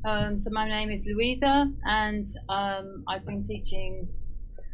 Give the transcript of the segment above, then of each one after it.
So my name is Louisa, and I've been teaching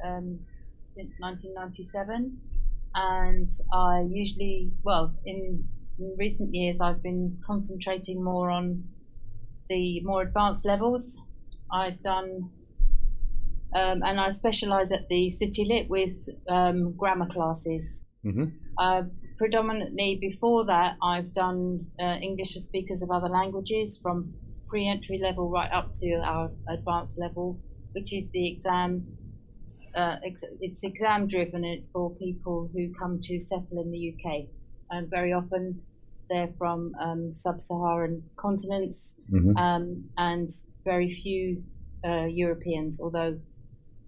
since 1997. And I usually, in recent years, I've been concentrating more on the more advanced levels. I've done, and I specialise at the CityLit with grammar classes. Predominantly before that, I've done English for speakers of other languages from pre-entry level right up to our advanced level, which is the exam. It's exam driven, and it's for people who come to settle in the UK. And very often they're from sub-Saharan continents, and very few Europeans, although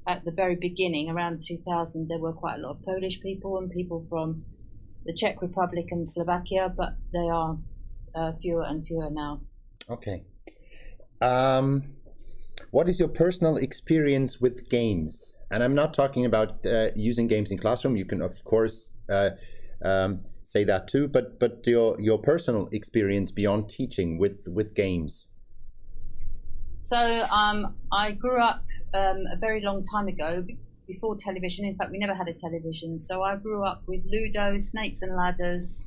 at the very beginning, around 2000, there were quite a lot of Polish people and people from the Czech Republic and Slovakia, but they are fewer and fewer now. Okay. What is your personal experience with games? And I'm not talking about using games in classroom. You can, of course, say that too, but your personal experience beyond teaching with games. So I grew up a very long time ago, before television. In fact, we never had a television. So I grew up with Ludo, Snakes and Ladders,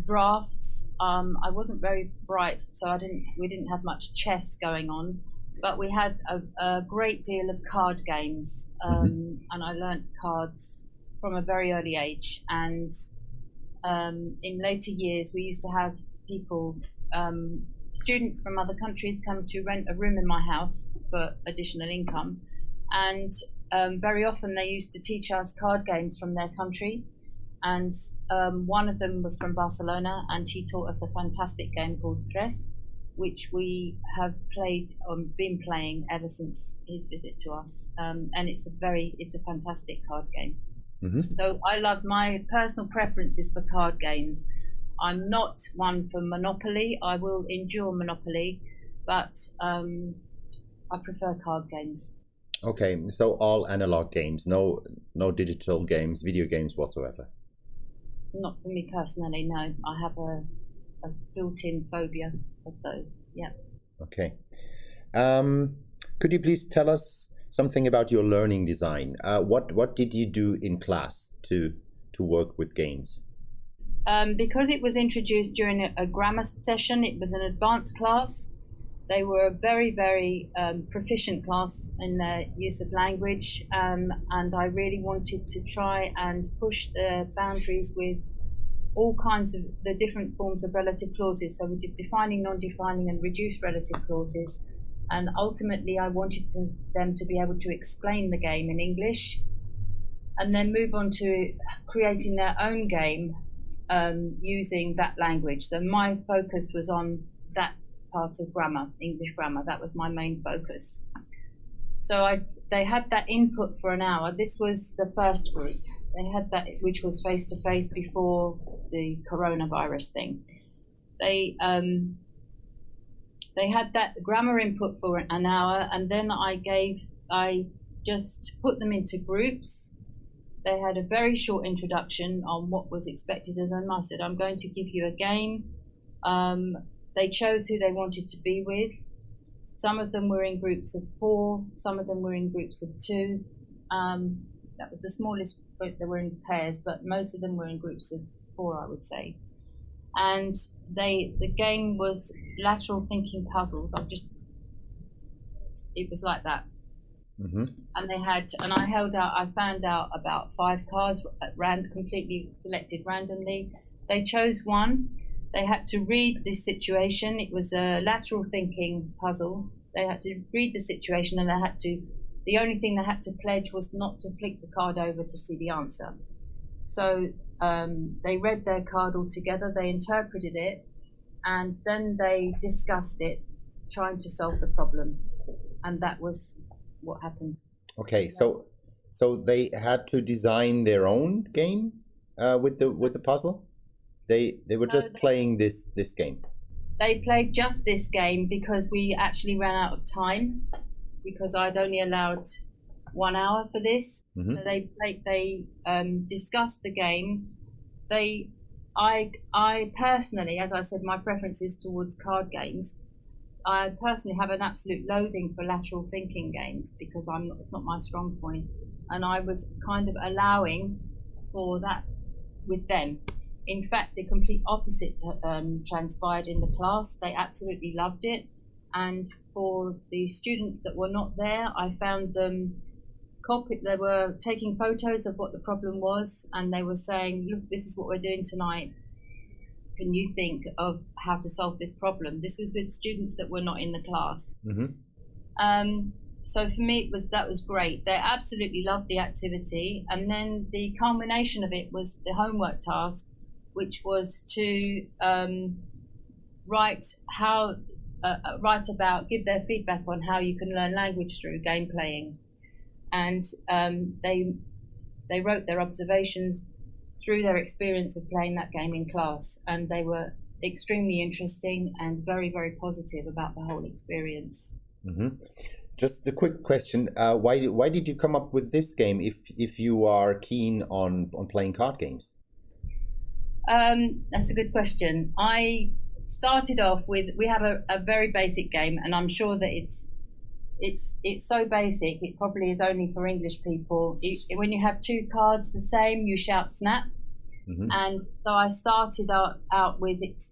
drafts. I wasn't very bright, so we didn't have much chess going on, but we had a great deal of card games, and I learnt cards from a very early age. And in later years, we used to have people, students from other countries, come to rent a room in my house for additional income, and very often they used to teach us card games from their country. And one of them was from Barcelona, and he taught us a fantastic game called Tres, which we have been playing ever since his visit to us. And it's a fantastic card game. So I love, my personal preferences for card games. I'm not one for Monopoly. I will endure Monopoly, but I prefer card games. Okay, so all analog games, no digital games, video games whatsoever. Not for me personally, no. I have a built-in phobia of those. Yeah. Okay. Could you please tell us something about your learning design? What did you do in class to work with games? Because it was introduced during a grammar session, it was an advanced class. They were a very, very proficient class in their use of language, and I really wanted to try and push the boundaries with all kinds of the different forms of relative clauses. So we did defining, non-defining, and reduced relative clauses. And ultimately, I wanted them to be able to explain the game in English, and then move on to creating their own game using that language. So my focus was on that part of grammar, English grammar. That was my main focus. So they had that input for an hour. This was the first group. They had that, which was face to face before the coronavirus thing. They had that grammar input for an hour, and then I just put them into groups. They had a very short introduction on what was expected of them. I said, I'm going to give you a game. They chose who they wanted to be with. Some of them were in groups of 4, some of them were in groups of 2. That was the smallest group. They were in pairs, but most of them were in groups of 4, I would say. And the game was lateral thinking puzzles. It was like that. And I found out about 5 cards at completely selected randomly. They chose one. They had to read this situation. It was a lateral thinking puzzle. They had to read the situation, and the only thing they had to pledge was not to flick the card over to see the answer. So they read their card all together, they interpreted it, and then they discussed it, trying to solve the problem. And that was what happened. Okay, so they had to design their own game with the puzzle? They were just playing this game? They played just this game because we actually ran out of time, because I'd only allowed 1 hour for this. So they discussed the game. I personally, as I said, my preference is towards card games. I personally have an absolute loathing for lateral thinking games because it's not my strong point, and I was kind of allowing for that with them. In fact, the complete opposite transpired in the class. They absolutely loved it, and for the students that were not there, I found them they were taking photos of what the problem was, and they were saying, look, this is what we're doing tonight. Can you think of how to solve this problem? This was with students that were not in the class. So for me, that was great. They absolutely loved the activity. And then the culmination of it was the homework task, which was to give their feedback on how you can learn language through game playing. And they wrote their observations through their experience of playing that game in class, and they were extremely interesting and very, very positive about the whole experience. Just a quick question: why did you come up with this game if you are keen on playing card games? That's a good question. I started off with, we have a very basic game, and I'm sure that it's so basic it probably is only for English people. When you have two cards the same, you shout snap. And so I started out with it,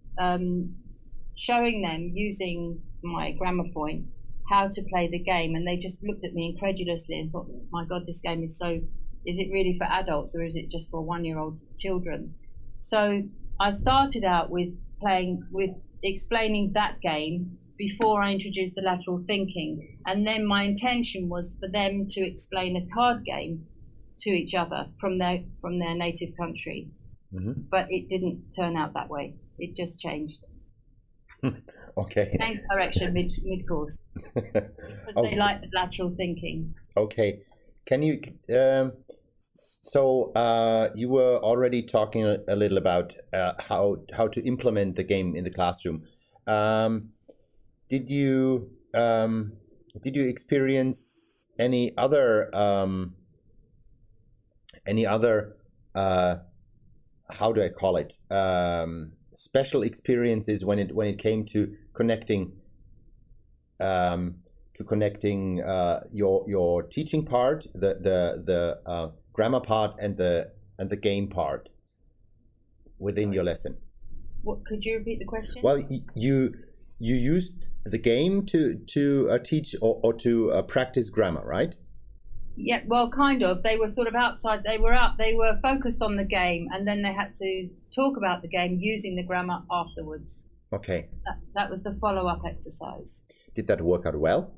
showing them using my grammar point how to play the game, and they just looked at me incredulously and thought, my God, this game is it really for adults or is it just for 1-year-old children? So I started out with explaining that game before I introduced the lateral thinking, and then my intention was for them to explain a card game to each other from their native country. But it didn't turn out that way. It just changed. Okay. Changed direction mid course. Because they like the lateral thinking. Okay. Can you? So you were already talking a little about how to implement the game in the classroom. Did you experience any other how do I call it, special experiences when it came to connecting your teaching part, the grammar part, and the game part within your lesson? What, could you repeat the question? Well, you used the game to teach or to practice grammar, right? Yeah, well, kind of. They were sort of outside. They were focused on the game, and then they had to talk about the game using the grammar afterwards. Okay. That was the follow-up exercise. Did that work out well?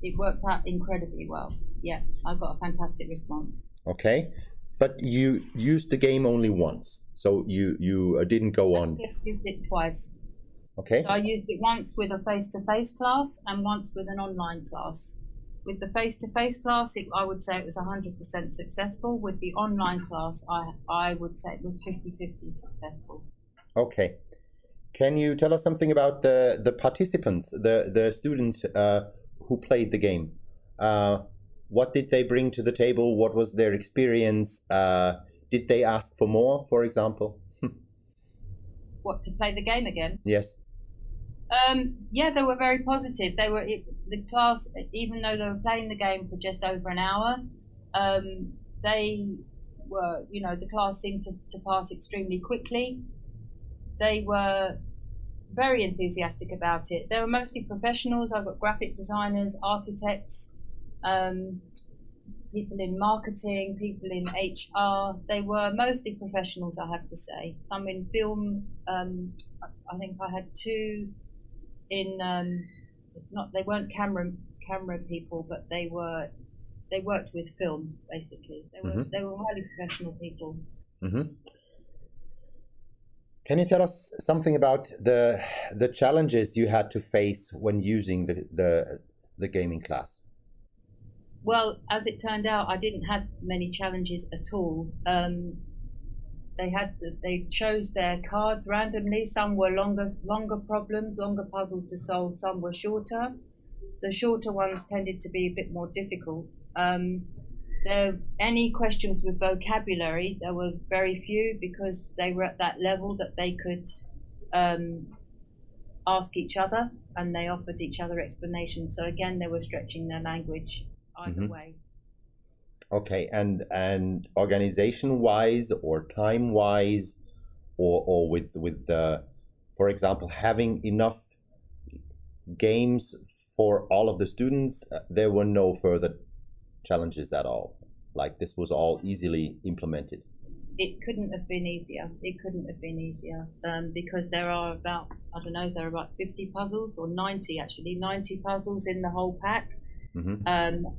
It worked out incredibly well. Yeah, I got a fantastic response. Okay, but you used the game only once, so you didn't go on. I used it twice. Okay. So I used it once with a face-to-face class and once with an online class. With the face-to-face class, I would say it was 100% successful. With the online class, I would say it was 50-50 successful. Okay. Can you tell us something about the participants, the students who played the game? What did they bring to the table? What was their experience? Did they ask for more, for example? What, to play the game again? Yes. Yeah, they were very positive. The class, even though they were playing the game for just over an hour, they were, the class seemed to pass extremely quickly. They were very enthusiastic about it. They were mostly professionals. I've got graphic designers, architects, people in marketing, people in HR. They were mostly professionals, I have to say. Some in film. I think I had two in they weren't camera people, but they worked with film, basically. They were highly professional people. Can you tell us something about the challenges you had to face when using the gaming class? Well, as it turned out, I didn't have many challenges at all. They chose their cards randomly. Some were longer problems, longer puzzles to solve. Some were shorter. The shorter ones tended to be a bit more difficult. Any questions with vocabulary, there were very few because they were at that level that they could ask each other, and they offered each other explanations. So again, they were stretching their language either way. Okay, and organization wise or time wise, or with for example, having enough games for all of the students, there were no further challenges at all. Like this was all easily implemented. It couldn't have been easier. It couldn't have been easier because there are about, I don't know, there are about 50 puzzles, or 90 actually, 90 puzzles in the whole pack.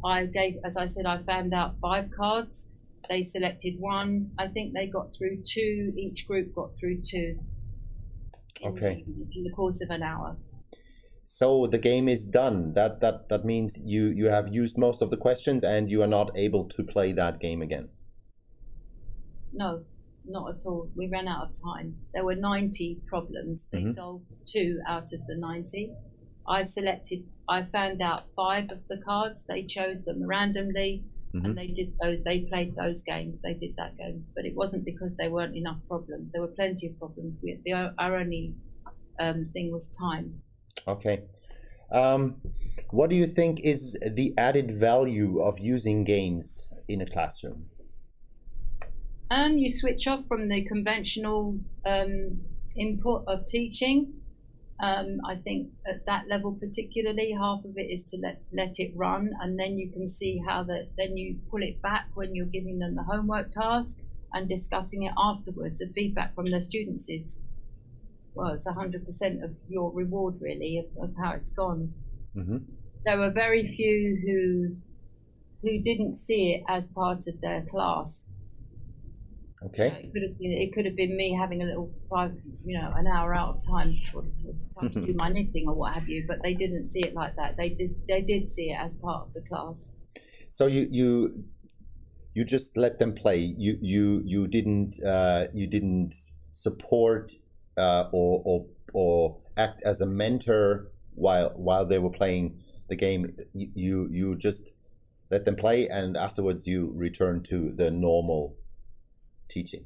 I gave, as I said, I found out 5 cards. They selected 1. I think they got through 2. Each group got through 2 in the course of an hour. So the game is done. That means you have used most of the questions and you are not able to play that game again. No, not at all. We ran out of time. There were 90 problems. They solved 2 out of the 90. I found out 5 of the cards. They chose them randomly, and they did those. They played those games. They did that game, but it wasn't because there weren't enough problems. There were plenty of problems. Our only thing was time. Okay. What do you think is the added value of using games in a classroom? You switch off from the conventional input of teaching. I think at that level particularly, half of it is to let it run, and then you can see how then you pull it back when you're giving them the homework task and discussing it afterwards. The feedback from the students is, well, it's 100% of your reward really of how it's gone. There were very few who didn't see it as part of their class. Okay. It could have been me having a little private, an hour out of time to do my knitting or what have you, but they didn't see it like that. They did see it as part of the class. So you just let them play. You didn't support or act as a mentor while they were playing the game. You just let them play, and afterwards you return to the normal teaching.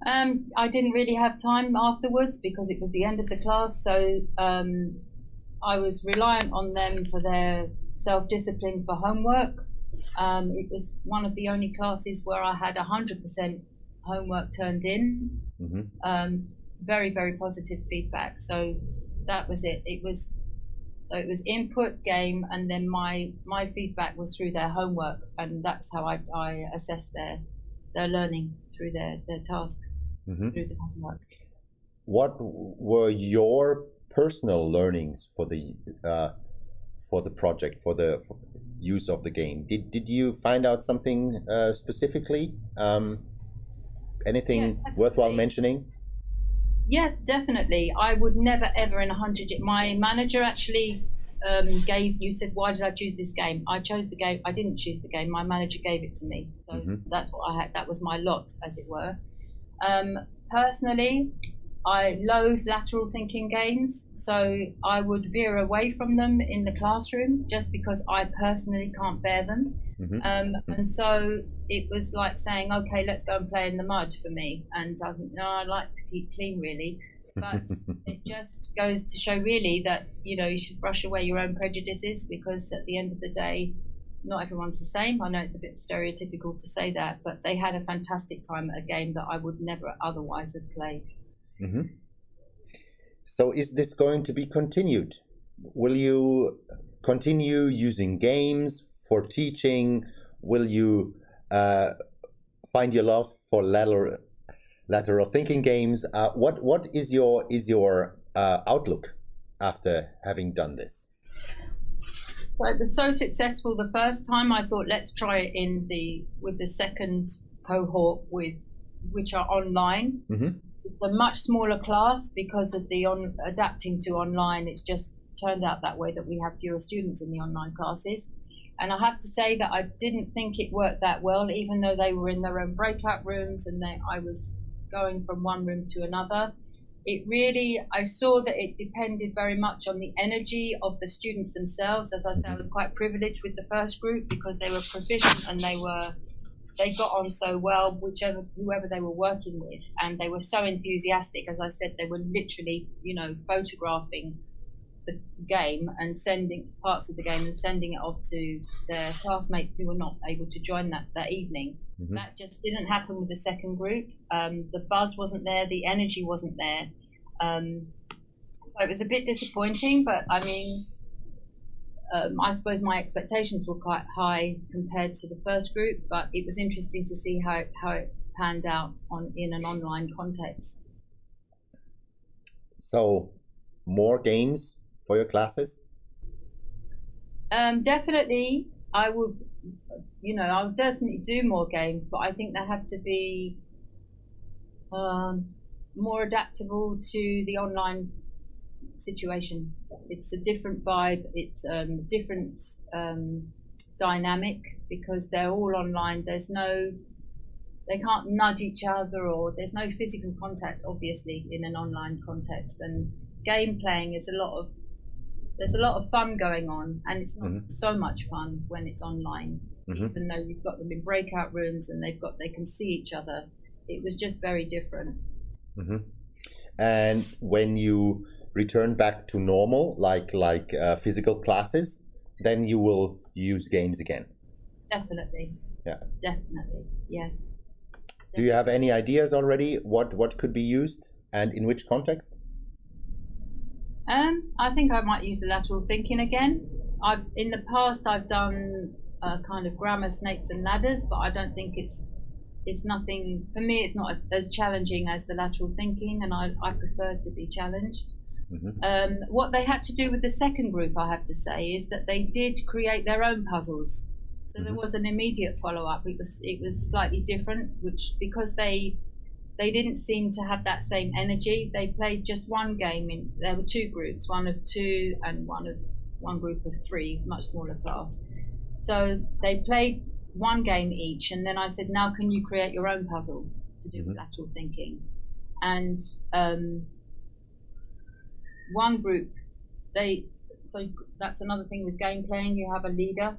I didn't really have time afterwards because it was the end of the class, so I was reliant on them for their self-discipline for homework. It was one of the only classes where I had 100% homework turned in. Very, very positive feedback. So that was it. It was input, game, and then my feedback was through their homework, and that's how I assessed their learning through their task, through the homework. What were your personal learnings for the project, for the use of the game? Did you find out something specifically? Anything worthwhile mentioning? Yeah, definitely. I would never ever in 100 years. My manager actually you said, why did I choose this game? I chose the game. I didn't choose the game. My manager gave it to me. So that's what I had. That was my lot, as it were. Personally, I loathe lateral thinking games. So I would veer away from them in the classroom just because I personally can't bear them. And so it was like saying, okay, let's go and play in the mud for me. And I think, no, I like to keep clean, really. But it just goes to show really that, you should brush away your own prejudices, because at the end of the day, not everyone's the same. I know it's a bit stereotypical to say that, but they had a fantastic time at a game that I would never otherwise have played. So is this going to be continued? Will you continue using games for teaching? Will you find your love for lateral thinking games? What is your outlook after having done this? So it was so successful the first time, I thought, let's try it with the second cohort, which are online. It's a much smaller class because of the adapting to online. It's just turned out that way that we have fewer students in the online classes. And I have to say that I didn't think it worked that well, even though they were in their own breakout rooms and I was going from one room to another. I saw that it depended very much on the energy of the students themselves. As I say, I was quite privileged with the first group because they were proficient and they were they got on so well, whoever they were working with, and they were so enthusiastic. As I said, they were literally, photographing the game and sending parts of the game and sending it off to their classmates who were not able to join that evening. Mm-hmm. That just didn't happen with the second group. The buzz wasn't there, the energy wasn't there. So it was a bit disappointing, but I mean, I suppose my expectations were quite high compared to the first group, but it was interesting to see how it panned out in an online context. So, more games for your classes? Definitely, I would definitely do more games, but I think they have to be more adaptable to the online situation. It's a different vibe, it's a different dynamic, because they're all online. They can't nudge each other, or there's no physical contact, obviously, in an online context. And game playing is there's a lot of fun going on, and it's not so much fun when it's online, even though you've got them in breakout rooms and they can see each other. It was just very different. And when you return back to normal, like physical classes, then you will use games again? Definitely. Yeah. Definitely. Yeah. Do you have any ideas already what could be used and in which context? I think I might use the lateral thinking again. In the past I've done kind of grammar, snakes and ladders, but I don't think it's nothing for me. It's not as challenging as the lateral thinking, and I prefer to be challenged. What they had to do with the second group, I have to say, is that they did create their own puzzles. So there was an immediate follow-up. It was slightly different, which because they didn't seem to have that same energy. They played just one game. There were two groups, one of two and one group of three, much smaller class. So they played one game each, and then I said, now can you create your own puzzle to do with lateral thinking? And one group, so that's another thing with game playing. You have a leader,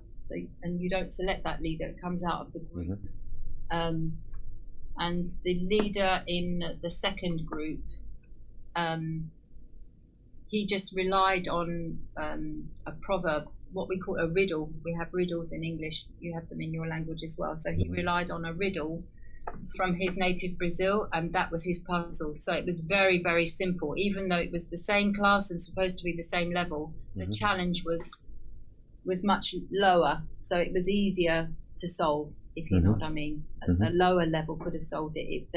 and you don't select that leader; it comes out of the group. And the leader in the second group, he just relied on a proverb, what we call a riddle. We have riddles in English. You have them in your language as well. So he relied on a riddle from his native Brazil, and that was his puzzle. So it was very, very simple. Even though it was the same class and supposed to be the same level, the challenge was much lower. So it was easier to solve, if you know what I mean. A lower level could have solved it.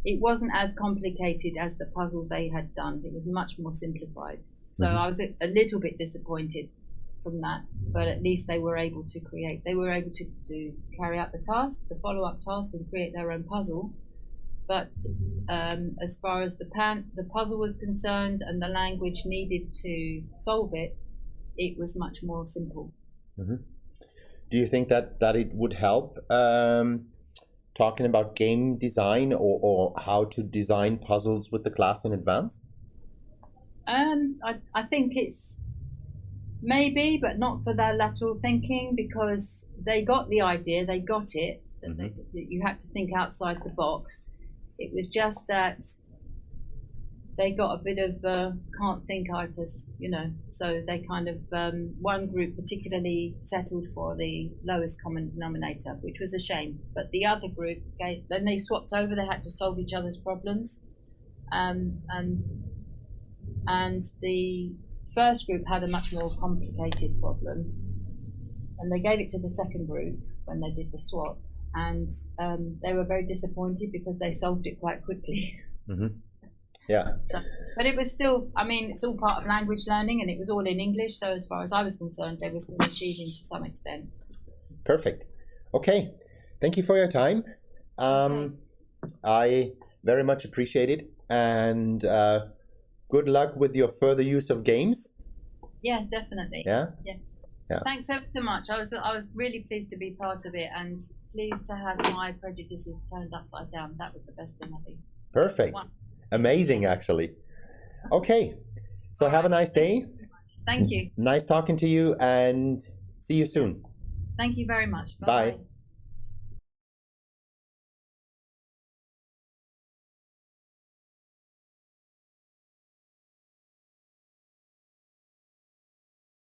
It wasn't as complicated as the puzzle they had done. It was much more simplified. So I was a little bit disappointed from that, but at least they were able to carry out the task, the follow-up task, and create their own puzzle. But as far as the puzzle was concerned and the language needed to solve it, it was much more simple. Do you think that it would help talking about game design or how to design puzzles with the class in advance? I think it's maybe, but not for their lateral thinking, because they got the idea, they got it, that you had to think outside the box. It was just that they got a bit of can't think-itis, so they kind of, one group particularly settled for the lowest common denominator, which was a shame. But the other group, then they swapped over, they had to solve each other's problems. And the first group had a much more complicated problem, and they gave it to the second group when they did the swap, and they were very disappointed because they solved it quite quickly. Yeah. So, but it was still, I mean, it's all part of language learning, and it was all in English, so as far as I was concerned, they were still achieving to some extent. Perfect. Okay, thank you for your time. I very much appreciate it, and good luck with your further use of games. Yeah, definitely. Yeah. Thanks ever so much. I was really pleased to be part of it, and pleased to have my prejudices turned upside down. That was the best thing, I think. Perfect. Amazing, actually. Okay, so have a nice day. Thank you. Nice talking to you, and see you soon. Thank you very much. Bye.